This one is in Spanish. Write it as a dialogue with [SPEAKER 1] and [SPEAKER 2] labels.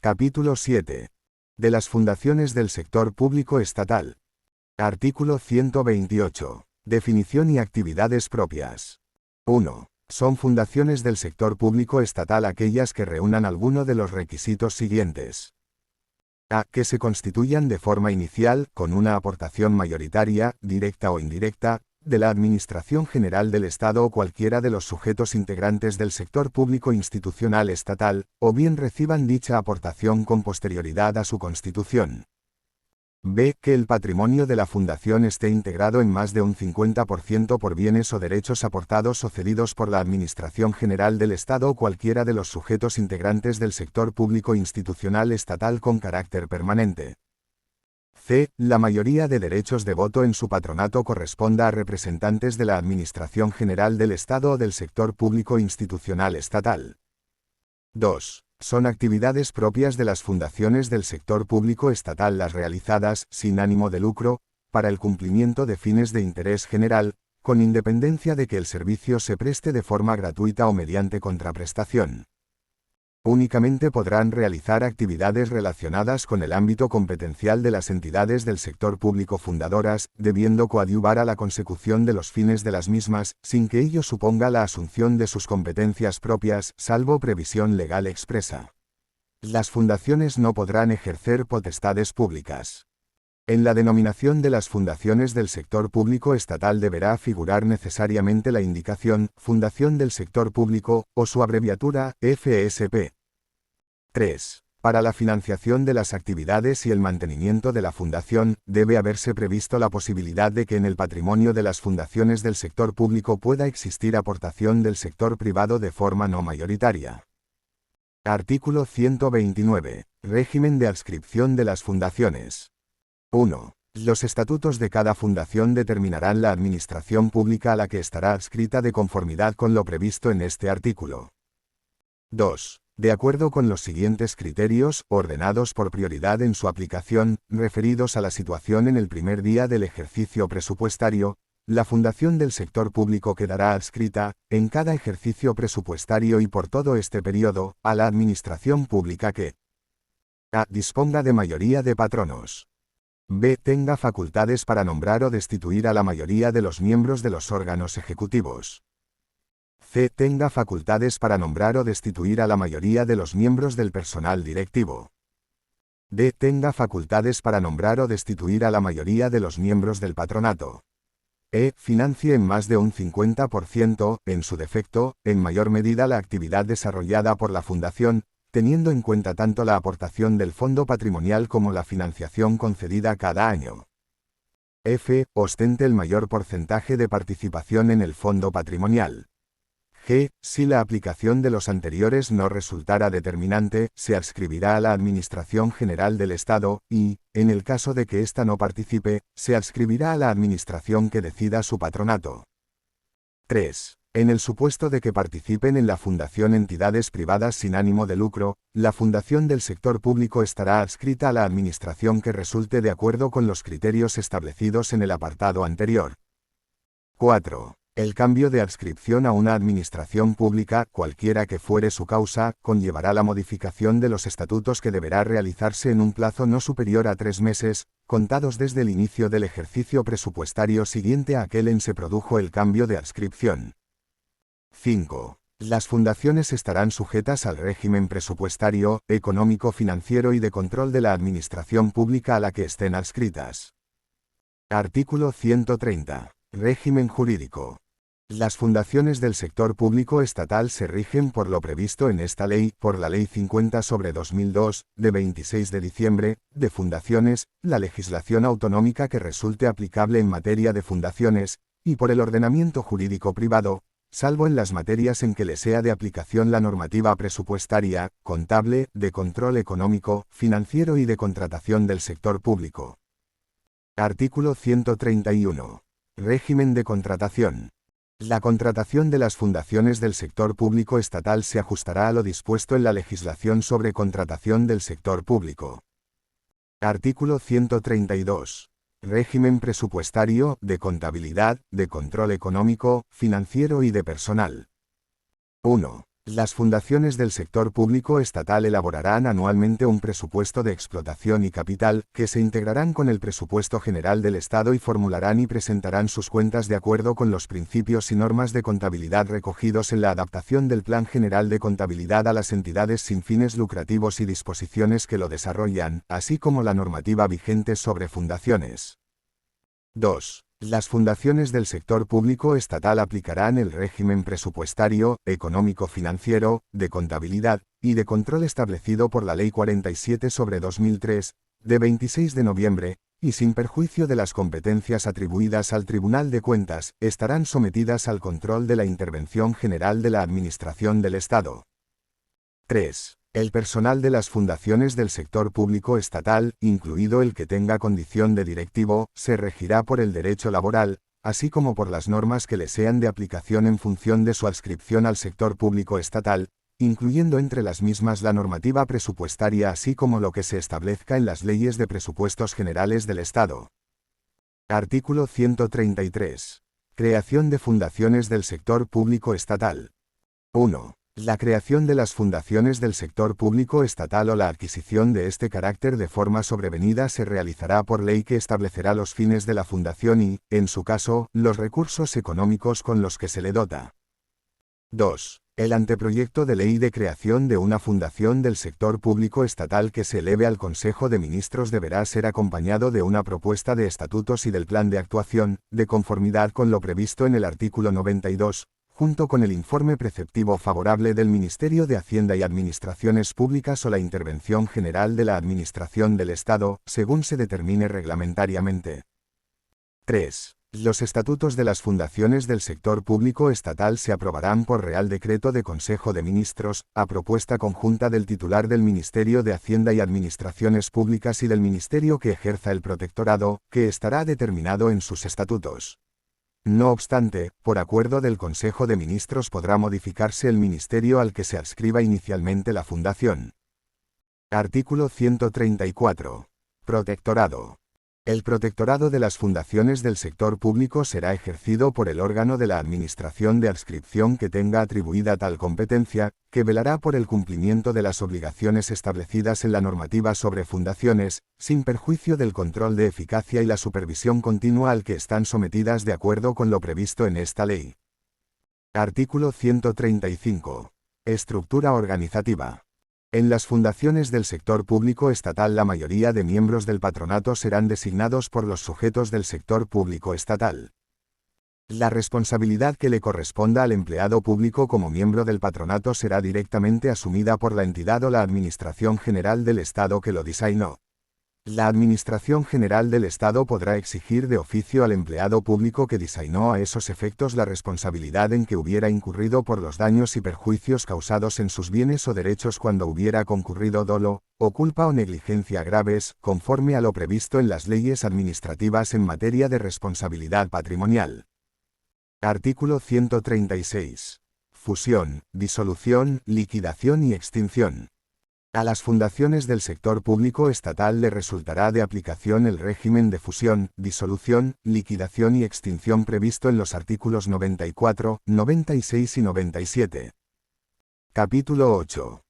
[SPEAKER 1] Capítulo 7. De las fundaciones del sector público estatal. Artículo 128. Definición y actividades propias. 1. Son fundaciones del sector público estatal aquellas que reúnan alguno de los requisitos siguientes. A. Que se constituyan de forma inicial, con una aportación mayoritaria, directa o indirecta, de la Administración General del Estado o cualquiera de los sujetos integrantes del sector público institucional estatal, o bien reciban dicha aportación con posterioridad a su constitución. B. Que el patrimonio de la fundación esté integrado en más de un 50% por bienes o derechos aportados o cedidos por la Administración General del Estado o cualquiera de los sujetos integrantes del sector público institucional estatal con carácter permanente. C. La mayoría de derechos de voto en su patronato corresponda a representantes de la Administración General del Estado o del sector público institucional estatal. 2. Son actividades propias de las fundaciones del sector público estatal las realizadas, sin ánimo de lucro, para el cumplimiento de fines de interés general, con independencia de que el servicio se preste de forma gratuita o mediante contraprestación. Únicamente podrán realizar actividades relacionadas con el ámbito competencial de las entidades del sector público fundadoras, debiendo coadyuvar a la consecución de los fines de las mismas, sin que ello suponga la asunción de sus competencias propias, salvo previsión legal expresa. Las fundaciones no podrán ejercer potestades públicas. En la denominación de las fundaciones del sector público estatal deberá figurar necesariamente la indicación Fundación del Sector Público, o su abreviatura, FSP. 3. Para la financiación de las actividades y el mantenimiento de la fundación, debe haberse previsto la posibilidad de que en el patrimonio de las fundaciones del sector público pueda existir aportación del sector privado de forma no mayoritaria. Artículo 129. Régimen de adscripción de las fundaciones. 1. Los estatutos de cada fundación determinarán la administración pública a la que estará adscrita de conformidad con lo previsto en este artículo. 2. De acuerdo con los siguientes criterios, ordenados por prioridad en su aplicación, referidos a la situación en el primer día del ejercicio presupuestario, la fundación del sector público quedará adscrita, en cada ejercicio presupuestario y por todo este periodo, a la administración pública que a. Disponga de mayoría de patronos. B. Tenga facultades para nombrar o destituir a la mayoría de los miembros de los órganos ejecutivos. C. Tenga facultades para nombrar o destituir a la mayoría de los miembros del personal directivo. D. Tenga facultades para nombrar o destituir a la mayoría de los miembros del patronato. E. Financie en más de un 50%, en su defecto, en mayor medida la actividad desarrollada por la fundación, teniendo en cuenta tanto la aportación del fondo patrimonial como la financiación concedida cada año. F. Ostente el mayor porcentaje de participación en el fondo patrimonial. G. Si la aplicación de los anteriores no resultara determinante, se adscribirá a la Administración General del Estado, y, en el caso de que ésta no participe, se adscribirá a la administración que decida su patronato. 3. En el supuesto de que participen en la fundación entidades privadas sin ánimo de lucro, la fundación del sector público estará adscrita a la administración que resulte de acuerdo con los criterios establecidos en el apartado anterior. 4. El cambio de adscripción a una administración pública, cualquiera que fuere su causa, conllevará la modificación de los estatutos que deberá realizarse en un plazo no superior a 3 meses, contados desde el inicio del ejercicio presupuestario siguiente a aquel en se produjo el cambio de adscripción. 5. Las fundaciones estarán sujetas al régimen presupuestario, económico, financiero y de control de la administración pública a la que estén adscritas. Artículo 130. Régimen jurídico. Las fundaciones del sector público estatal se rigen por lo previsto en esta ley, por la Ley 50/2002, de 26 de diciembre, de fundaciones, la legislación autonómica que resulte aplicable en materia de fundaciones, y por el ordenamiento jurídico privado, salvo en las materias en que le sea de aplicación la normativa presupuestaria, contable, de control económico, financiero y de contratación del sector público. Artículo 131. Régimen de contratación. La contratación de las fundaciones del sector público estatal se ajustará a lo dispuesto en la legislación sobre contratación del sector público. Artículo 132. Régimen presupuestario, de contabilidad, de control económico, financiero y de personal. 1. Las fundaciones del sector público estatal elaborarán anualmente un presupuesto de explotación y capital, que se integrarán con el presupuesto general del Estado y formularán y presentarán sus cuentas de acuerdo con los principios y normas de contabilidad recogidos en la adaptación del Plan General de Contabilidad a las entidades sin fines lucrativos y disposiciones que lo desarrollan, así como la normativa vigente sobre fundaciones. 2. Las fundaciones del sector público estatal aplicarán el régimen presupuestario, económico-financiero, de contabilidad y de control establecido por la Ley 47/2003, de 26 de noviembre, y sin perjuicio de las competencias atribuidas al Tribunal de Cuentas, estarán sometidas al control de la Intervención General de la Administración del Estado. 3. El personal de las fundaciones del sector público estatal, incluido el que tenga condición de directivo, se regirá por el derecho laboral, así como por las normas que le sean de aplicación en función de su adscripción al sector público estatal, incluyendo entre las mismas la normativa presupuestaria así como lo que se establezca en las leyes de presupuestos generales del Estado. Artículo 133. Creación de fundaciones del sector público estatal. 1. La creación de las fundaciones del sector público estatal o la adquisición de este carácter de forma sobrevenida se realizará por ley que establecerá los fines de la fundación y, en su caso, los recursos económicos con los que se le dota. 2. El anteproyecto de ley de creación de una fundación del sector público estatal que se eleve al Consejo de Ministros deberá ser acompañado de una propuesta de estatutos y del plan de actuación, de conformidad con lo previsto en el artículo 92, junto con el informe preceptivo favorable del Ministerio de Hacienda y Administraciones Públicas o la intervención general de la Administración del Estado, según se determine reglamentariamente. 3. Los estatutos de las fundaciones del sector público estatal se aprobarán por Real Decreto de Consejo de Ministros, a propuesta conjunta del titular del Ministerio de Hacienda y Administraciones Públicas y del Ministerio que ejerza el protectorado, que estará determinado en sus estatutos. No obstante, por acuerdo del Consejo de Ministros podrá modificarse el ministerio al que se adscriba inicialmente la fundación. Artículo 134. Protectorado. El protectorado de las fundaciones del sector público será ejercido por el órgano de la Administración de adscripción que tenga atribuida tal competencia, que velará por el cumplimiento de las obligaciones establecidas en la normativa sobre fundaciones, sin perjuicio del control de eficacia y la supervisión continua al que están sometidas de acuerdo con lo previsto en esta ley. Artículo 135. Estructura organizativa. En las fundaciones del sector público estatal la mayoría de miembros del patronato serán designados por los sujetos del sector público estatal. La responsabilidad que le corresponda al empleado público como miembro del patronato será directamente asumida por la entidad o la Administración General del Estado que lo designó. La Administración General del Estado podrá exigir de oficio al empleado público que designó a esos efectos la responsabilidad en que hubiera incurrido por los daños y perjuicios causados en sus bienes o derechos cuando hubiera concurrido dolo, o culpa o negligencia graves, conforme a lo previsto en las leyes administrativas en materia de responsabilidad patrimonial. Artículo 136. Fusión, disolución, liquidación y extinción. A las fundaciones del sector público estatal le resultará de aplicación el régimen de fusión, disolución, liquidación y extinción previsto en los artículos 94, 96 y 97. Capítulo 8.